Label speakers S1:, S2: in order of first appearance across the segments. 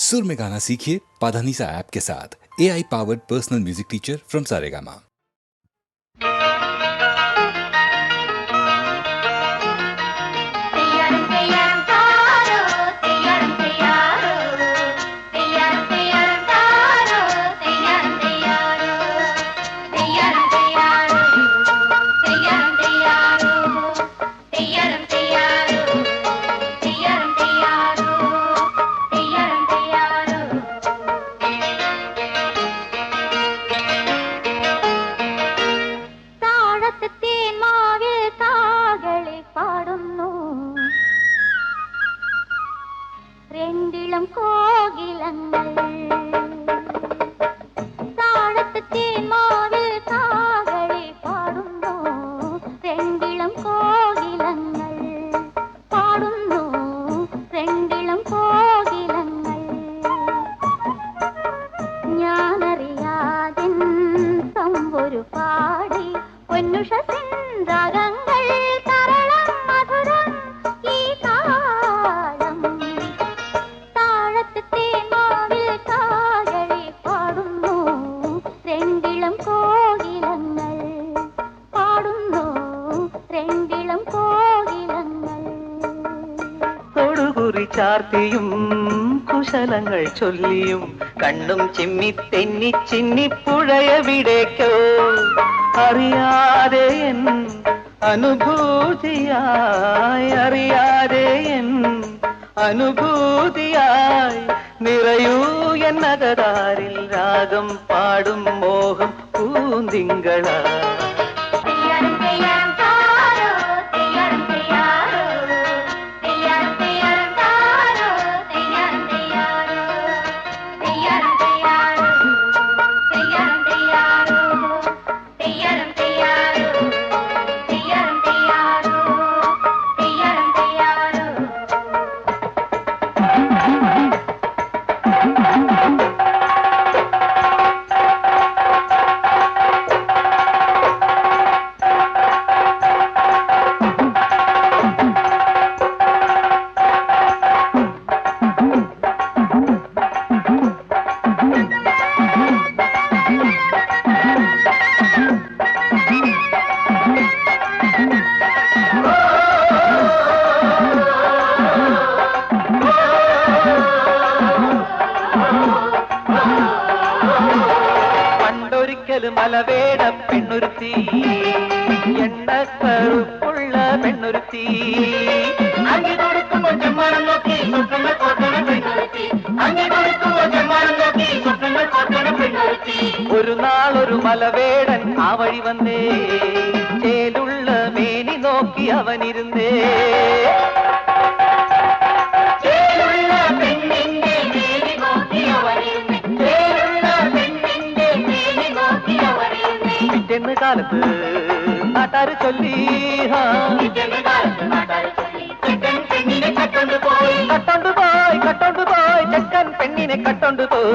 S1: सुर में गाना सीखिए पाधानीसा ऐप के साथ। AI powered personal music teacher from Saregama.
S2: രണ്ടിളം കോകിലങ്ങൾ താഴത്ത് തേന്മാവിൽ കാകളി പാടുന്നു. രണ്ടിളം കോകിലങ്ങൾ പാടുന്നു. രണ്ടിളം കോകിലങ്ങൾ ഞാനറിയാതിൻ തമ്പൊരു പാടി പൊന്നുഷ സിന്ദാരങ്ങൾ തരളം മധുരം ഈ താളം.
S3: ചാർത്തിയും കുശലങ്ങൾ ചൊല്ലിയും കണ്ണും ചിമ്മി തെന്നി ചിന്നിപ്പുഴയവിടേക്കോ അറിയാതെ എൻ അനുഭൂതിയായി അറിയാതെ എൻ അനുഭൂതിയായി നിറയൂ എന്നകതാരിൽ രാഗം പാടും മോഹം പൂന്തിങ്കളാ. മലവേട പെണ്ണുരുത്തി എണ്ണക്കറുപ്പുള്ള പെണ്ണുരുത്തി അങ്ങി കൊടുക്കുമ്പോൾ ചെമ്മാനം നോക്കി സ്വപ്നങ്ങൾ കോർക്കണ പെണ്ണുരുത്തി അങ്ങി കൊടുക്കുമ്പോൾ ചെമ്മാനം നോക്കി സ്വപ്നങ്ങൾ കോർക്കണ പെണ്ണുരുത്തി. ഒരു നാളൊരു മലവേടൻ ആ വഴി വന്നേ ചേലുള്ള മേനി നോക്കി അവനിരുന്നേ. ചേലുള്ള പെണ്ണിന്റെ മേനി നോക്കി അവനിരുന്നേ. പിറ്റേന്ന് കാലത്ത് നാട്ടാര് ചൊല്ലി കട്ടോണ്ട് പോയി ചെക്കൻ പെണ്ണിനെ കട്ടോണ്ട് പോയി.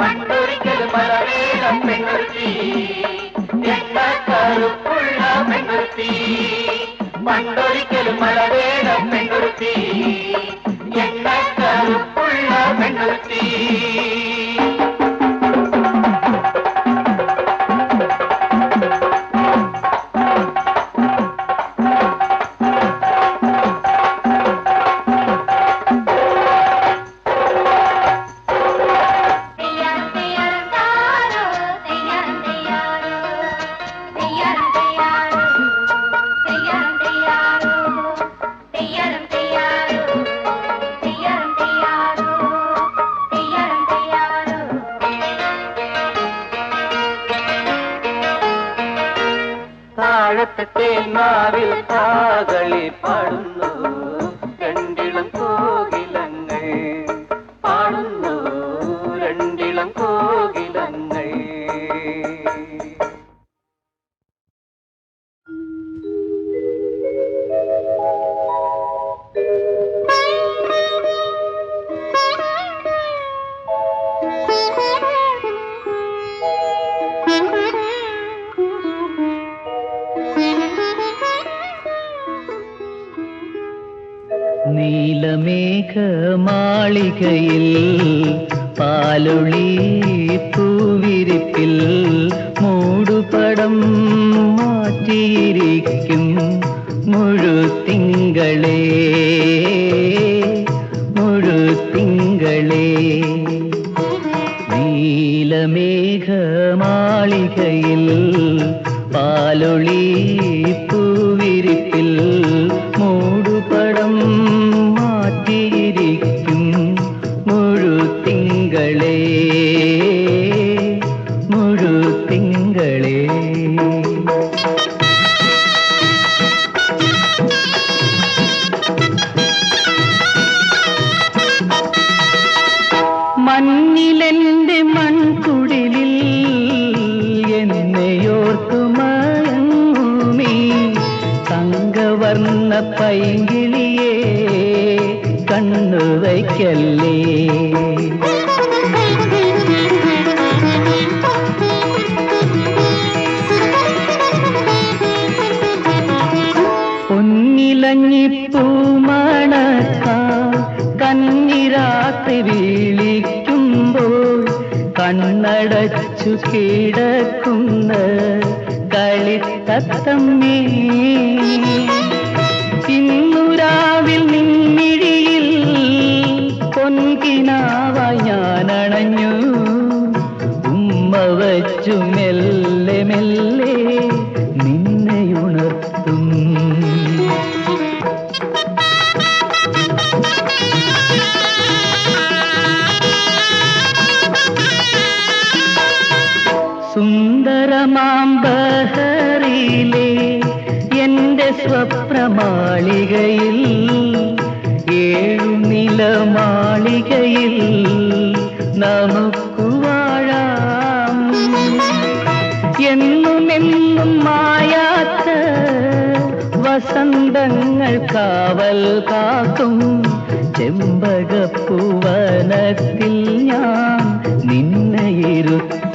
S3: പണ്ടൊരിക്കൽ മലവേട പെണ്ണുരുത്തി എണ്ണക്കറുപ്പുള്ള പെണ്ണുരുത്തി. പണ്ടൊരിക്കൽ മലവേട പെണ്ണുരുത്തി എണ്ണക്കറുപ്പുള്ള പെണ്ണുരുത്തി. നീലമേഘമാളികയിൽ പാലൊളി പൂവിരിപ്പിൽ മൂടുപടം മാറ്റിയിരിക്കും മുഴുത്തിങ്കളേ മുഴുത്തിങ്കളേ. നീലമേഘമാളികയിൽ പാലൊളി പൂവിരിപ്പിൽ മൂടുപടം മാറ്റിയിരിക്കും മുഴുത്തിങ്കളേ മുഴുത്തിങ്കളേ. മണ്ണിലെന്റെ മൺകുടിലിൽ എന്നെയോർത്തു മയങ്ങുമീ തങ്കവർണ്ണ പൈങ്കിളിയേ കണ്ണു വയ്ക്കല്ലേ. പൊന്നിലഞ്ഞിപ്പൂമണക്കാൽ കന്നിരാത്രി വീളിക്കുമ്പോൾ കണ്ണടച്ചു കിടക്കുന്ന കളിത്തത്തമ്മേ ഇന്നു രാവിൽ നിന്നിഴിയിൽ പൊൻകിനാവായി ഞാനണഞ്ഞു. ഉമ്മ വച്ചു മെല്ലെ മെല്ലെ നിന്നെയുണർത്തും. സുന്ദരമാം ബഹറിലെ എന്റെ സ്വപ്നമാളികയിൽ ഏഴുനിലമാളികയിൽ നമുക്ക് വാഴാം. എന്നുമെന്നും മായാത്ത വസന്തങ്ങൾ കാവൽ കാക്കും ചെമ്പകപ്പൂവനത്തിൽ ഞാൻ നിന്നെയിരുത്താം.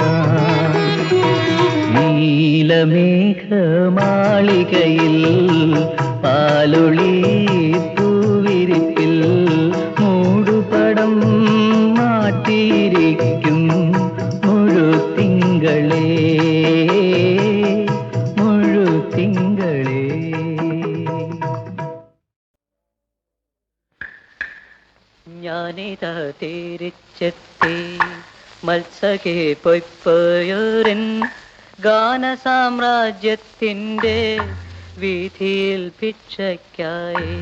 S3: നീലമേഘമാളികയിൽ പാലൊളി പൂവിരിപ്പിൽ മൂടുപടം മാറ്റിയിരിക്കും മുഴുത്തിങ്കളേ മുഴുത്തിങ്കളേ. ഞാനിതാ തിരിച്ചെത്തി മത്സകെ പൊയ്പോയോരൻ ഗാനസാമ്രാജ്യത്തിൻ്റെ വീഥിയിൽ ഭിക്ഷയ്ക്കായി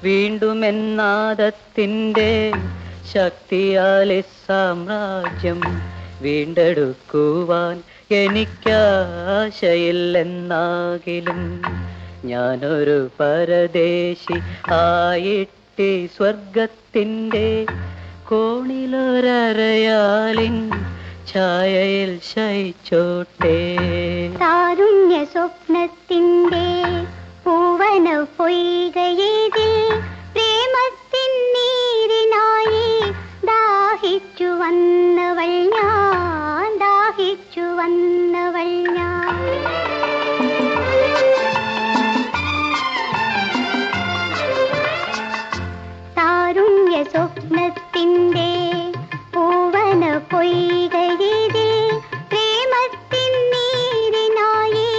S3: വീണ്ടുമെന്നാദത്തിൻ്റെ ശക്തിയാലെ സാമ്രാജ്യം വീണ്ടെടുക്കുവാൻ എനിക്കാശയില്ലെന്നാകിലും ഞാനൊരു പരദേശി ആയിട്ടി സ്വർഗത്തിൻ്റെ കോണിലൊരയാലിൻ ഛായയിൽ ശയിച്ചോട്ടെ.
S2: താരുണ്യ സ്വപ്നത്തിൻ്റെ പൂവന പൊയ്കയേതിൽ പ്രേമത്തിൻ നീരിനായി ദാഹിച്ചു വന്നവൾ ഞാൻ ദാഹിച്ചു വന്നവൾ ഞാൻ. താരുണ്യ സ്വപ്നത്തിൻ്റെ പൂവന പൊയ്കയേതിൽ പ്രേമത്തിൻ നീരിനായി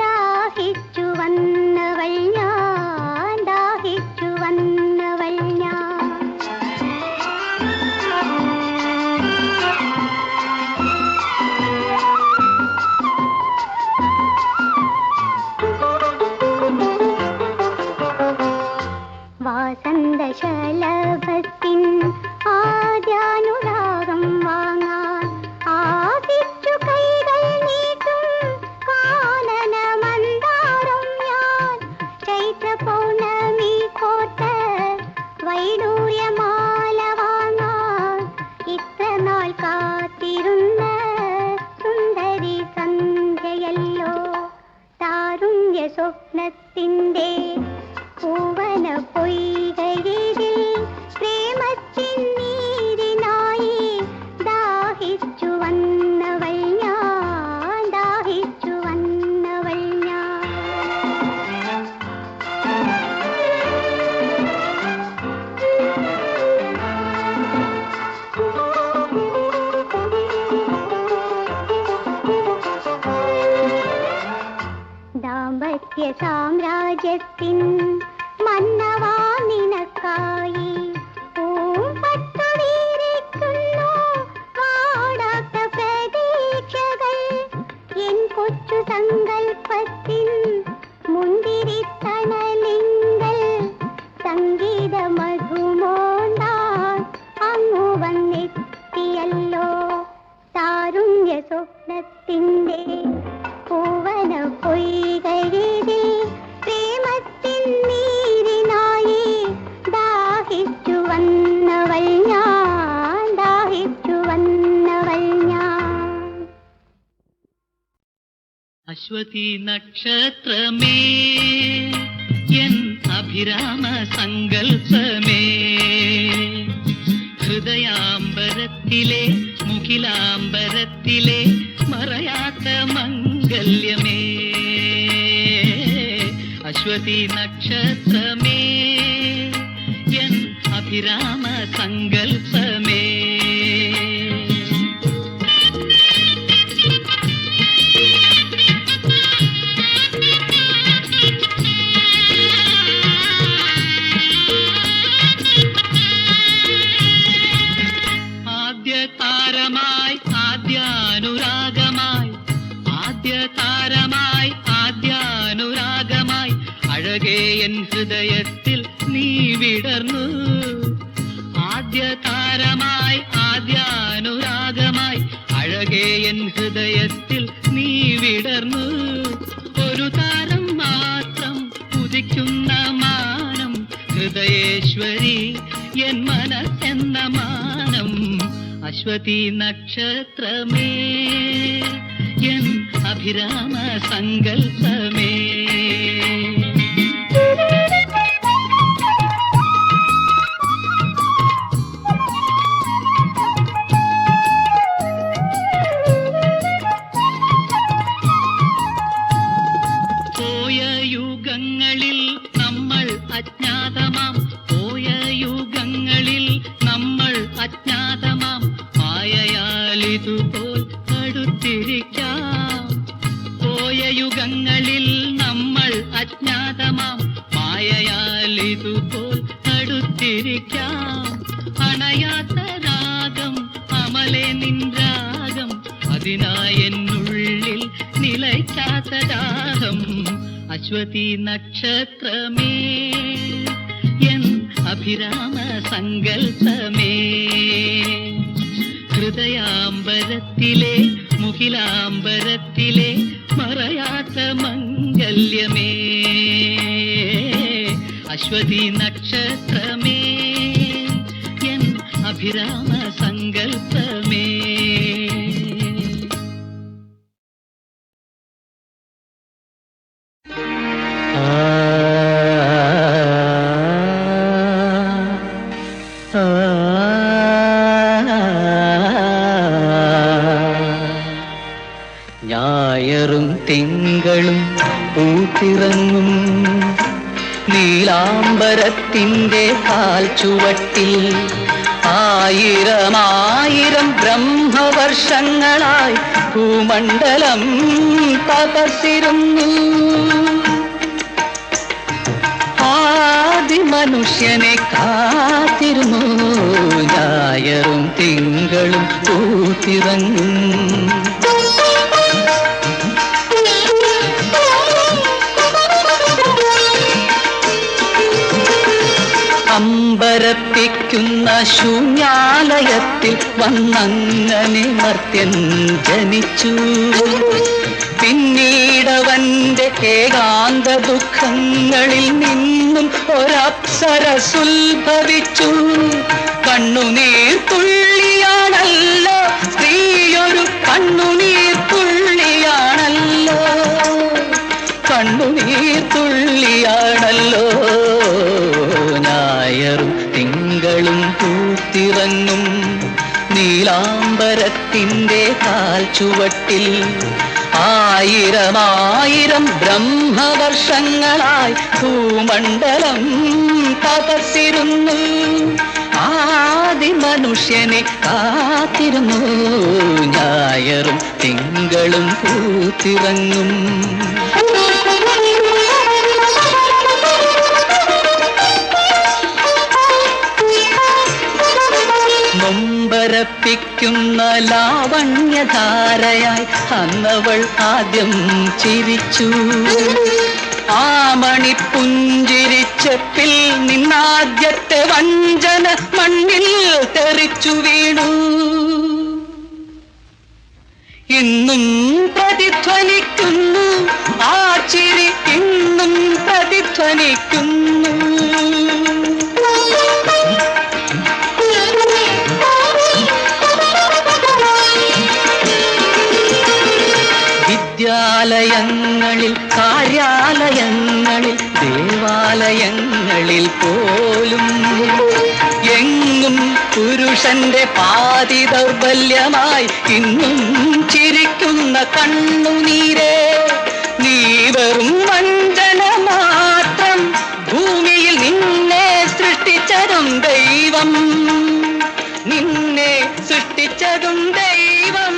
S2: ദാഹിച്ചു വന്നവൾ ഞാൻ ദാഹിച്ചു വന്നവൾ ഞാൻ. വാസന്തശലഭത്തിൻ ആദ്യാനുരാഗം വാങ്ങാൻ ആദിച്ചു കൈകൾ നീട്ടും കാനന മന്ദാരം ഞാൻ. ചൈത്ര പൗർണമി കോട്ട വൈഡൂര്യമാല വാങ്ങാൻ ഇത്ര നാൾ കാത്തിരുന്ന സുന്ദരി സന്ധ്യയല്ലോ. താരുണ്യ സ്വപ്നത്തിൻ്റെ പൂവന പൊയ്കയേതിൽ പ്രേമത്തിൻ നീരിനായി ദാഹി സാമ്രാജ്യത്തിൻ മന്നവാ നിനക്കായി പൂമ്പട്ടു വീരിക്കുന്നു പാടാത്ത പ്രതീക്ഷകൾ എൻ കൊച്ചു സങ്കൽപ്പത്തിൻ മുന്തിരിത്തണലിങ്കൽ സംഗീത മധുമോന്താൻ അങ്ങു വന്നെത്തിയല്ലോ താരുണ്യ സ്വപ്നത്തിൻ്റെ പൂവന പൊയ്കഴിതിൽ പ്രേമത്തിൻ നീരിനായി ദാഹിച്ചു വന്നവൾ ഞാൻ ദാഹിച്ചു വന്നവൾ ഞാൻ.
S4: അശ്വതി നക്ഷത്രമേ എൻ അഭിരാമ സങ്കൽപ്പമേ ഹൃദയാംബരത്തിലെ മുഖിലാംബരത്തിലെ മറയാത്ത മംഗല്യമേ അശ്വതി നക്ഷത്രമേ എൻ അഭിരാമ സങ്കൽപ്പമേ. ആദ്യതാരമായി ആദ്യാനുരാഗമായി ആദ്യതാരമായി ആദ്യാനുരാഗമായി അഴകേ എൻ ഹൃദയത്തിൽ നീ വിടർന്നു. ആദ്യതാരമായി ആദ്യാനുരാഗമായി അഴകേ എൻ ഹൃദയത്തിൽ നീ വിടർന്നു. ഒരു താരം മാത്രം ഉദിക്കുന്ന മാനം ഹൃദയേശ്വരി എൻ മനസ്സെന്ന മാനം അശ്വതി നക്ഷത്രമേ എൻ അഭിരാമ സങ്കൽപ്പമേ. പോയ യുഗങ്ങളിൽ നമ്മൾ അജ്ഞാതമാം പോയ യുഗങ്ങളിൽ നമ്മൾ അജ്ഞാതമാം മായയാലിതുപോൽ അടുത്തിരിക്കാം. പോയ യുഗങ്ങളിൽ നമ്മൾ അജ്ഞാതമാം മായയാലിതുപോൽ അടുത്തിരിക്കാം. അണയാത്ത രാഗം അമലെ നിൻ രാഗം അതിനായെന്നുള്ളിൽ നിലയ്ക്കാത്ത ദാഹം അശ്വതി നക്ഷത്രമേ എൻ അഭിരാമ സങ്കൽപ്പമേ ഹൃദയാംബരത്തിലെ മുഖിലാംബരത്തിലെ മറയാത്ത മംഗല്യമേ അശ്വതി നക്ഷത്രമേ എൻ അഭിരാമ സങ്കൽപ്പമേ.
S5: ഞായറും തിങ്കളും പൂത്തിറങ്ങും നീലാംബരത്തിൻ്റെ കാൽച്ചുവട്ടിൽ ആയിരമായിരം ബ്രഹ്മവർഷങ്ങളായി ഭൂമണ്ഡലം തപസ്സിരുന്നു. ആദി മനുഷ്യനെ കാത്തിരുന്നു ഞായറും തിങ്കളും പൂത്തിറങ്ങും. അമ്പരപ്പിക്കുന്ന ശൂന്യാലയത്തിൽ വന്നങ്ങനെ മർത്യൻ ജനിച്ചു. പിന്നീടവന്റെ ഏകാന്ത ദുഃഖങ്ങളിൽ നിന്നും ഒരപ്സരസുൽഭവിച്ചു. കണ്ണുനീർ തുള്ളിയാണല്ലോ സ്ത്രീയൊരു കണ്ണുനീർ തുള്ളിയാണല്ലോ കണ്ണുനീർ തുള്ളിയാണല്ലോ. ഞായറും തിങ്കളും പൂത്തിറങ്ങും നീലാംബരത്തിൻ്റെ കാൽച്ചുവട്ടിൽ ആയിരമായിരം ബ്രഹ്മവർഷങ്ങളായി ഭൂമണ്ഡലം തപസ്സിരുന്നു. ആദി മനുഷ്യനെ കാത്തിരുന്നു ഞായറും തിങ്കളും പൂത്തിറങ്ങും. മരപ്പിക്കുന്ന ലാവണ്യധാരയായി അന്നവൾ ആദ്യം ചിരിച്ചു. ആ മണിപ്പുഞ്ചിരിച്ചപ്പിൽ നിന്നാദ്യത്തെ വഞ്ചന മണ്ണിൽ തെറിച്ചു വീണു. ഇന്നും പ്രതിധ്വനിക്കുന്നു ആ ചിരി, ഇന്നും പ്രതിധ്വനിക്കുന്നു. വിദ്യാലയങ്ങളിൽ, കാര്യാലയങ്ങളിൽ, ദേവാലയങ്ങളിൽ പോലും എങ്ങും പുരുഷന്റെ പാതി ദൗർബല്യമായി ഇന്നും ചിരിക്കുന്ന കണ്ണുനീരേ. നീ വെറും വഞ്ചന മാത്രം, ഭൂമിയിൽ നിന്നെ സൃഷ്ടിച്ചതും ദൈവം, നിന്നെ സൃഷ്ടിച്ചതും ദൈവം.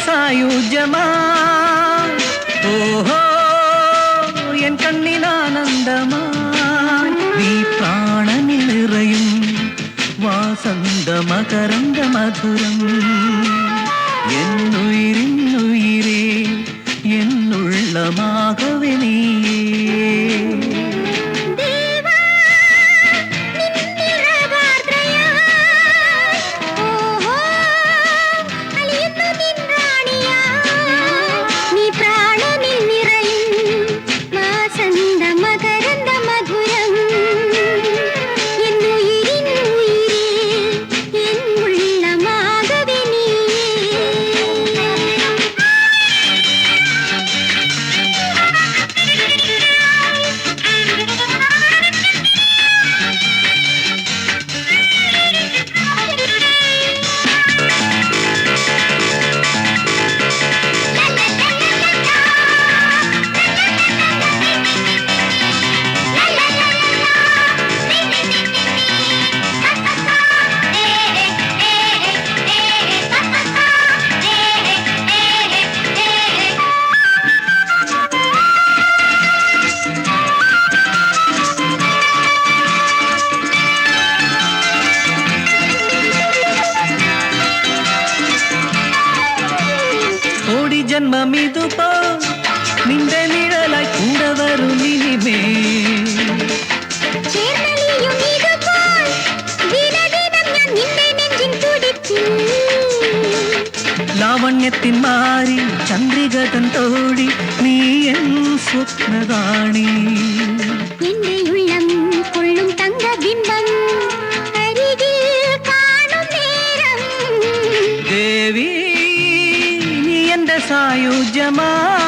S5: സായുജ്യമാ ഓഹോ എൻ കണ്ണിനാനന്ദമാ. നീ പ്രാണനിൽ നിറയും വാസന്ത മകരന്ദ മധുരം. എന്നുയിരിന്നുയിരേ എന്നുള്ളമാകവേ നീയേ. ജന്മമിതുപോ നിന്റെ നിഴലായി കൂടെ വരും ഇനിമേ. ലാവണ്യത്തിൻ മാറി ചന്ദ്രികതൻ തോടി നീ എൻ സ്വപ്നകാണി.
S2: എന്റെ ഉള്ളം കൊള്ളും തങ്കബിംബം അരികിൽ കാണും നേരം.
S5: ദേവി നീ എന്റെ സായുജ്യമായി,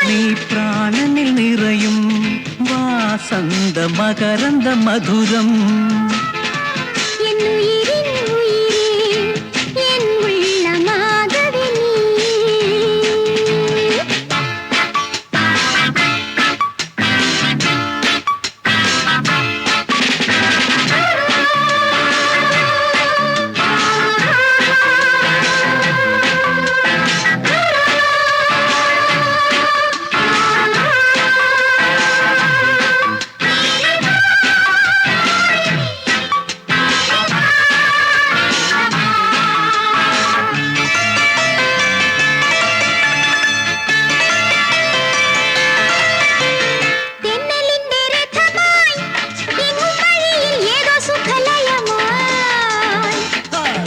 S5: നീ പ്രാണനിൽ നിറയും വാസന്ത മകരന്ദ മധുരം.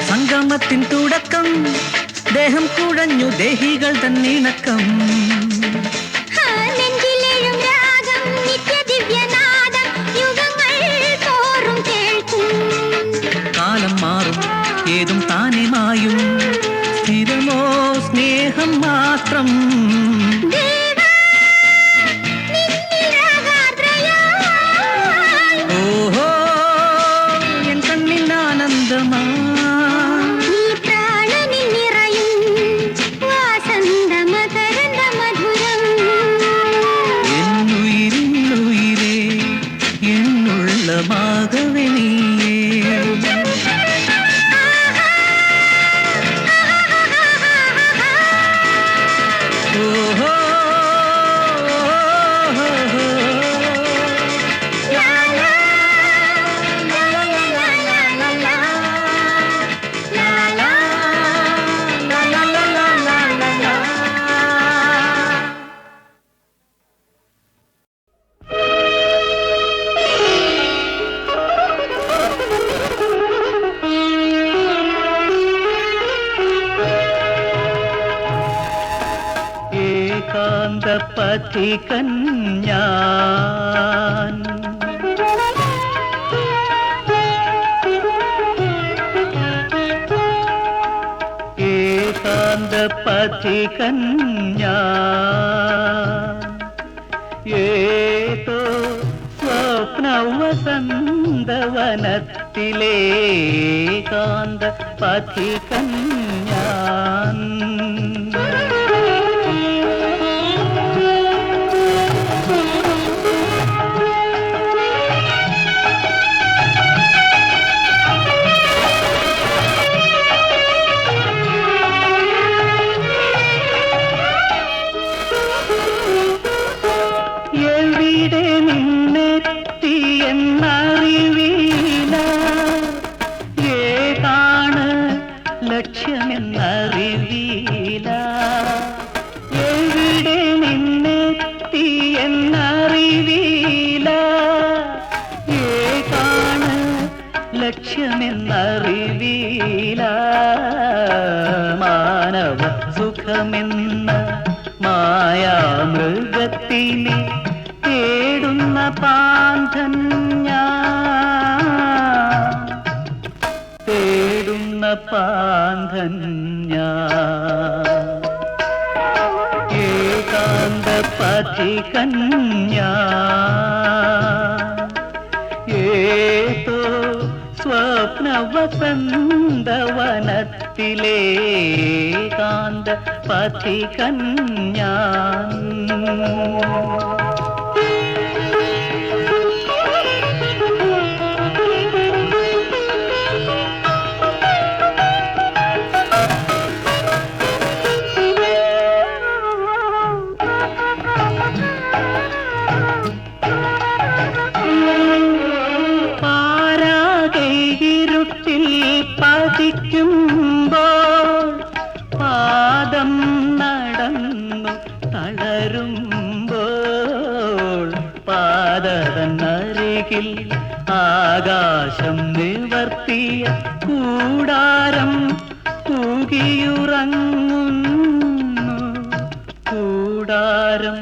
S5: സംഗമത്തിൻ തുടക്കം ദേഹം കുഴഞ്ഞു ദേഹികൾ തന്നിണക്കം. കാലം മാറും உலகமாகவே நீயே. ஓஹோ പഥികൻ ഞാൻ ഏകാന്ത പഥികൻ ഞാൻ ഏതോ സ്വപ്നവസന്തവനത്തിലേകാന്ത പഥികൻ ഞാൻ. ലക്ഷ്യമെന്നറിവീല എവിടെ നിന്നെത്തിയെന്നറിവീല ഏതാണ് ലക്ഷ്യമെന്നറിവീല മാനവ സുഖമെന്ന മായാമൃഗത്തിനെ തേടുന്ന പാന്തൻ തേടുന്ന പാന്തൻ ഏകാന്ത പഥികൻ ഏതോ സ്വപ്നവസന്തവനത്തിലേകാന്ത പഥികൻ ഞാൻ. പതിക്കുമ്പോൾ പാദം നടന്നു തളരുമ്പോൾ പാദതന്നരികിൽ ആകാശം നിവർത്തിയ കൂടാരം പൂകിയുറങ്ങുന്നു കൂടാരം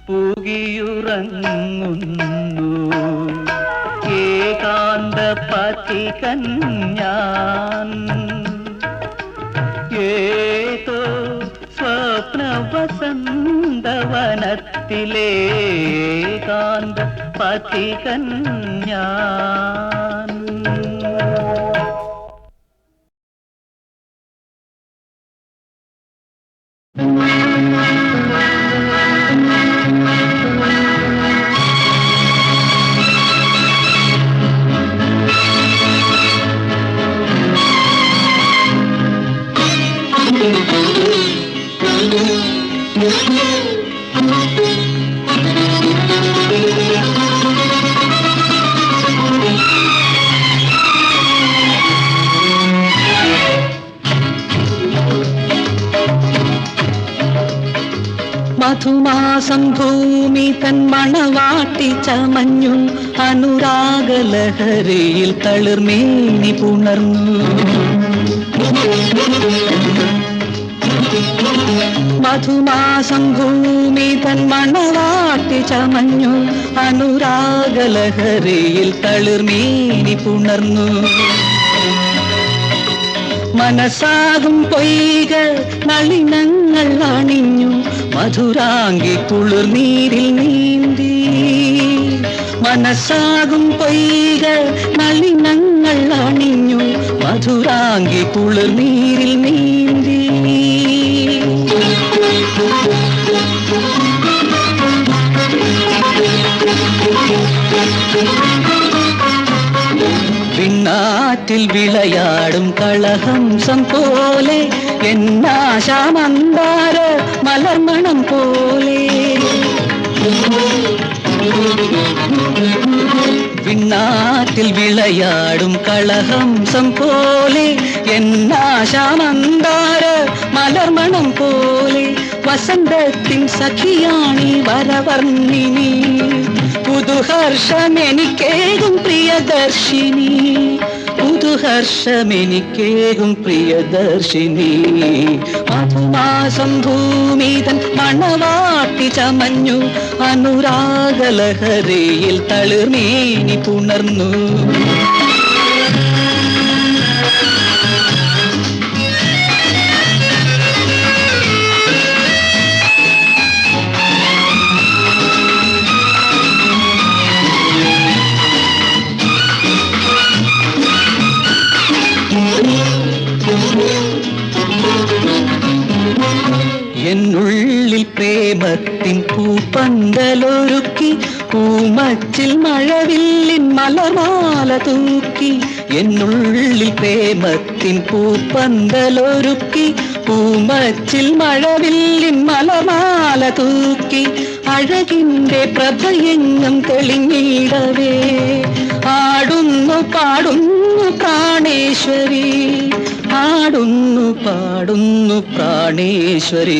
S5: പൂകിയുറങ്ങുന്നു ഏകാന്ത പഥികൻ ഞാൻ ഏതോ സ്വപ്നവസന്തവനത്തിലേകാന്ത പഥികൻ ഞാൻ. മധുമാസം ഭൂമി തൻ മണവാട്ടി ചമഞ്ഞു അനുരാഗലഹരിയിൽ തളിർമേനി പുണർന്നു. മധുമാസം ഭൂമി തൻ മണവാട്ടി ചമഞ്ഞു അനുരാഗലഹരിയിൽ തളിർമേനി പുണർന്നു. മനസ്സാകും പൊയ്കൾ നളിനങ്ങൾ അണിഞ്ഞു മധുരാംഗി കുളിർനീരിൽ നീന്തി. മനസ്സാകും പൊയ്കൾ നളിനങ്ങൾ അണിഞ്ഞു മധുരാംഗി കുളിർനീരിൽ നീന്തി. പിന്നാറ്റിൽ വിളയാടും കളഹംസം പോലെ എന്നാശാമന്താര മലർമണം പോലെ പിന്നാറ്റിൽ വിളയാടും കളഹംസം പോലെ എന്നാശാമന്താര മലർമണം പോലെ വസന്തത്തിൻ സഖിയാണി വരവർണ്ണിനി പുതുഹർഷമെനിക്കേകും പ്രിയദർശിനി പുതുഹർഷമെനിക്കേകും പ്രിയദർശിനി മധുമാസം ഭൂമിതൻ മണവാട്ടി ചമഞ്ഞു അനുരാഗലഹരിയിൽ തളിർമേനി പുണർന്നു എന്നുള്ളിൽ പ്രേമത്തിൻ പൂപ്പന്തലൊരുക്കി പൂമച്ചിൽ മഴവില്ലിൻ മലർമാല തൂക്കി എന്നുള്ളിൽ പ്രേമത്തിൻ പൂപ്പന്തലൊരുക്കി പൂമച്ചിൽ മഴവില്ലിൻ മലർമാല തൂക്കി അഴകിൻ്റെ പ്രഭയെങ്ങും തെളിഞ്ഞിടവേ ആടുന്നു പാടുന്നു പ്രാണേശ്വരി ആടുന്നു പാടുന്നു പ്രാണേശ്വരി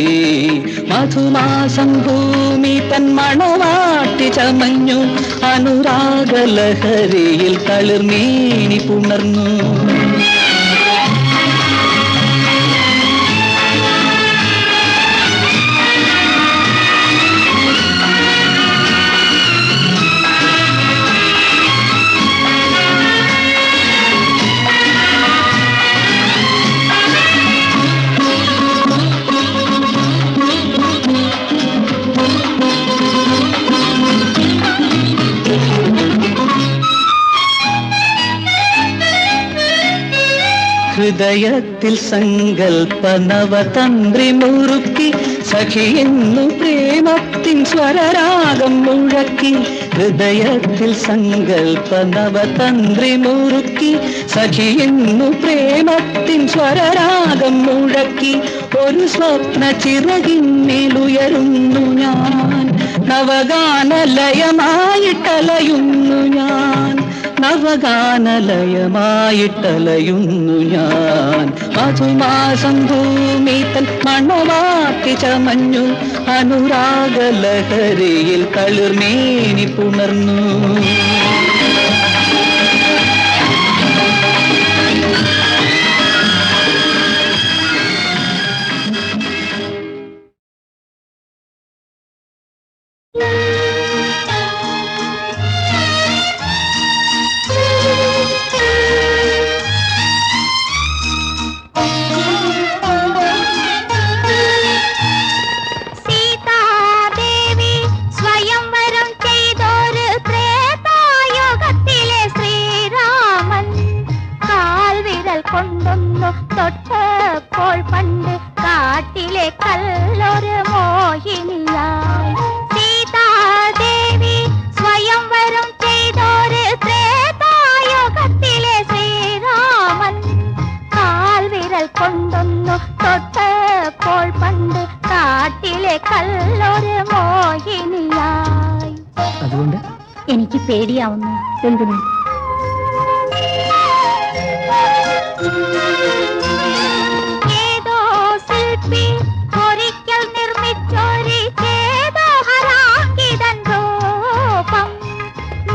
S5: മധുമാസം ഭൂമി തൻ മണവാട്ടി ചമഞ്ഞു അനുരാഗലഹരിയിൽ തളിർമേനി പുണർന്നു ഹൃദയത്തിൽ സങ്കൽപ്പ നവതന്ത്രി മുറുക്കി സഖിയെന്നു പ്രേമത്തിൻ സ്വരരാഗം മുഴക്കി ഹൃദയത്തിൽ സങ്കൽപ്പ നവതന്ത്രി മുറുക്കി സഖിയെന്നു പ്രേമത്തിൻ സ്വരരാഗം മുഴക്കി ഒരു സ്വപ്ന ചിറകിന്മേലുയരുന്നു ഞാൻ നവഗാനലയമായിട്ടലയുന്നു ഞാൻ നവഗാനലയമായിട്ടലയുന്നു ഞാൻ മധുമാസം ഭൂമി തൻ മണവാട്ടി ചമഞ്ഞു അനുരാഗലഹരിയിൽ തളിർമേനി പുണർന്നു
S2: തൊട്ടപ്പോൾ പണ്ട് കാട്ടിലെ കല്ലൊരു മോഹിനിയായി സീതാദേവി സ്വയംവരം ചെയ്തൊരു ത്രേതായുഗത്തിലെ ശ്രീരാമൻ കാൽവിരൽ കൊണ്ടൊന്നു തൊട്ടപ്പോൾ പണ്ട് കാട്ടിലെ കല്ലൊരു മോഹിനിയായി
S5: അതുകൊണ്ട്
S2: എനിക്ക് പേടിയാവുന്നു എന്തിനാ ഏതോ ശില്പി ഒരിക്കൽ നിർമ്മിച്ചൊരു ചേതോഹരാങ്കിതൻ രൂപം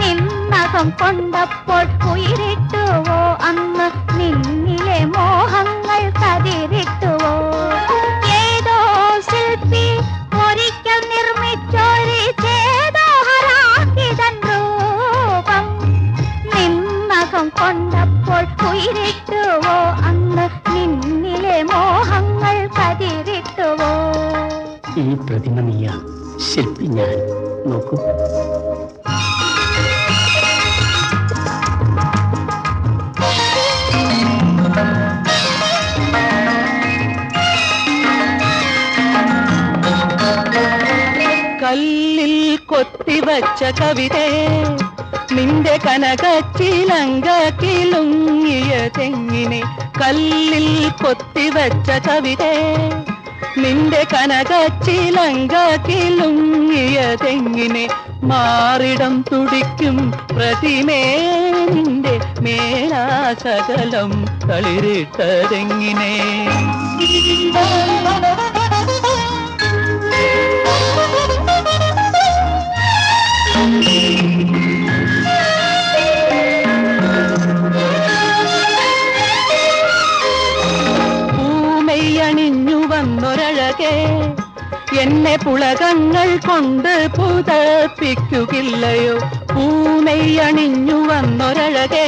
S2: നിന്നകം കൊണ്ടപ്പോൾ ഉയരിട്ടുവോ അന്ന് നിന്നിലെ മോഹങ്ങൾ കതിരിട്ടുവോ ഏതോ ശില്പി ഒരിക്കൽ നിർമ്മിച്ചൊരു ചേതോഹരാങ്കിതൻ രൂപം നിന്നകം കൊണ്ടപ്പോൾ ഉയരിട്ടുവോ അന്ന് നിന്നിലെ മോഹങ്ങൾ കതിരിട്ടുവോ
S5: ഈ പ്രതിമ നീയാ ശില്പി ഞാൻ നോക്കൂ കല്ലിൽ കൊത്തി
S3: കൊത്തിവച്ച കവിതേ നിന്റെ കനകച്ചിലങ്ക കിലുങ്ങിയ തെങ്ങിനെ കല്ലിൽ കൊത്തിവച്ച കവിതേ നിന്റെ കനകച്ചിലങ്ക കിലുങ്ങിയ തെങ്ങിനെ മാറിടം തുടിക്കും പ്രതിമേ നിന്റെ മേലാസകലം തളിരിട്ടതെങ്ങിനെ പൂമയ്യണിഞ്ഞു വന്നൊരഴകേ എന്നെ പുളകങ്ങൾ കൊണ്ട് പുതപ്പിക്കുകയില്ലയോ പൂമയ്യണിഞ്ഞു വന്നൊരഴകേ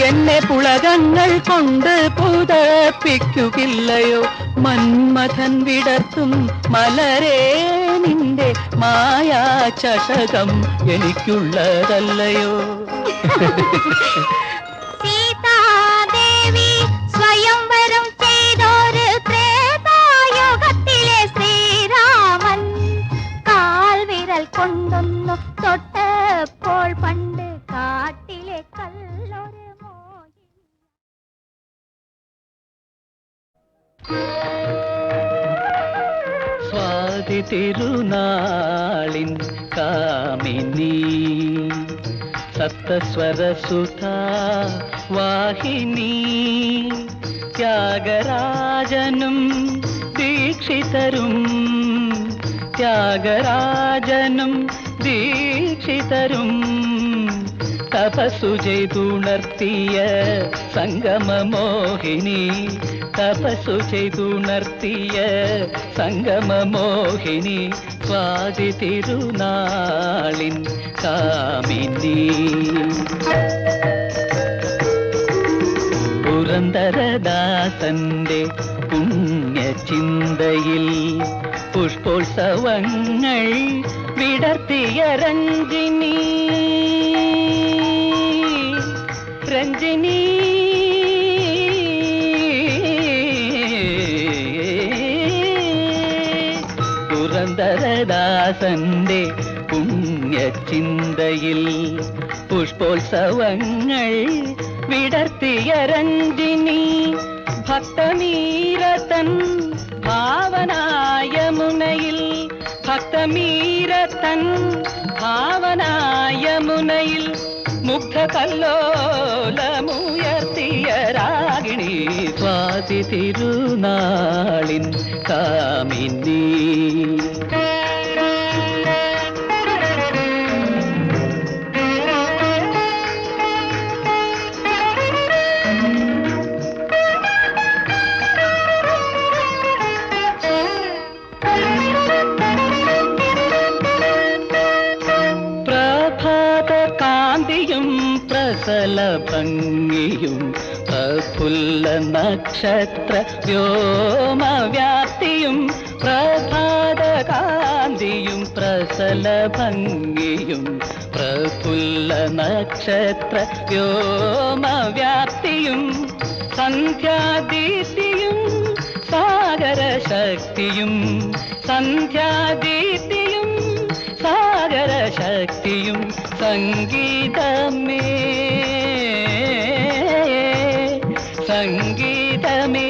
S3: എന്നെ പുളകങ്ങൾ കൊണ്ട് പുതപ്പിക്കുകയില്ലയോ മന്മഥൻ വിടർത്തും മലരേ നിന്റെ മായാ ചഷകം എനിക്കുള്ളതല്ലയോ
S2: സീതാദേവി സ്വയംവരം ചെയ്തൊരു ത്രേതായുഗത്തിലെ ശ്രീരാമൻ കാൽവിരൽ കൊണ്ടൊന്നു തൊട്ടപ്പോൾ പണ്ട് കാട്ടിലെ കല്ലൊരു മോഹിനി
S3: സ്വാതി തിരുനാളിൻ കാമിനി സപ്തസ്വരസുധാ വാഹിനി ത്യാഗരാജനും ദീക്ഷിതരും ത്യാഗരാജനും ദീക്ഷിതരും തപസ്സു ചെയ്തുണർത്തിയ സംഗമമോഹിനി തപസ്സു ചെയ്തുണർത്തിയ സംഗമമോഹിനി സ്വാതി തിരുനാളിൻ കാമിനി പുരന്ദരദാസന്റെ പുണ്യചിന്തയിൽ പുഷ്പോത്സവങ്ങൾ വിടർത്തിയ രഞ്ജിനി രഞ്ജിനി പുരന്ദരദാസന്റെ പുണ്യചിന്തയിൽ പുഷ്പോത്സവങ്ങൾ വിടർത്തിയ രഞ്ജിനി ഭക്തമീരതൻ ഭാവനായ മുനയിൽ ഭക്തമീരതൻ ഭാവനായ മുനയിൽ മുഗ്ധ കല്ലോലമുയർത്തിയ രാഗിണി സ്വാതി തിരുനാളിൻ കാമിനി പ്രസലഭംഗിയും പ്രഫുല്ല നക്ഷത്ര വ്യോമവ്യാപ്തിയും പ്രഭാതകാന്തിയും പ്രസലഭംഗിയും പ്രഫുല്ല നക്ഷത്ര വ്യോമവ്യാപ്തിയും സന്ധ്യാദീപ്തിയും സാഗരശക്തിയും സന്ധ്യാദീപ്തിയും സാഗരശക്തിയും സംഗീതമേ സംഗീതമേ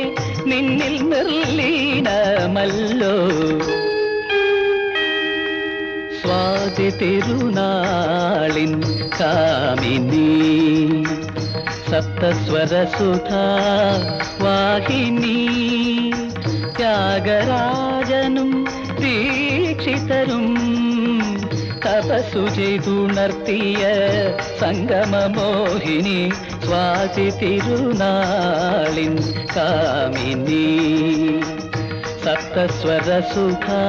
S3: നിന്നിൽ നിർലീനമല്ലോ സ്വാതി തിരുനാളിൻ കാമിനി സപ്തസ്വരസുധാ വാഹിനി ത്യാഗരാജനും ദീക്ഷിതരും തപസ്സു ചെയ്തുണർത്തിയ സംഗമമോഹിനി സ്വാതി തിരുനാളിൻ കാമിനി സപ്തസ്വരസുധാ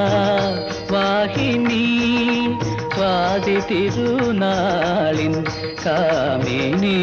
S3: വാഹിനി സ്വാതി തിരുനാളിൻ കാമിനി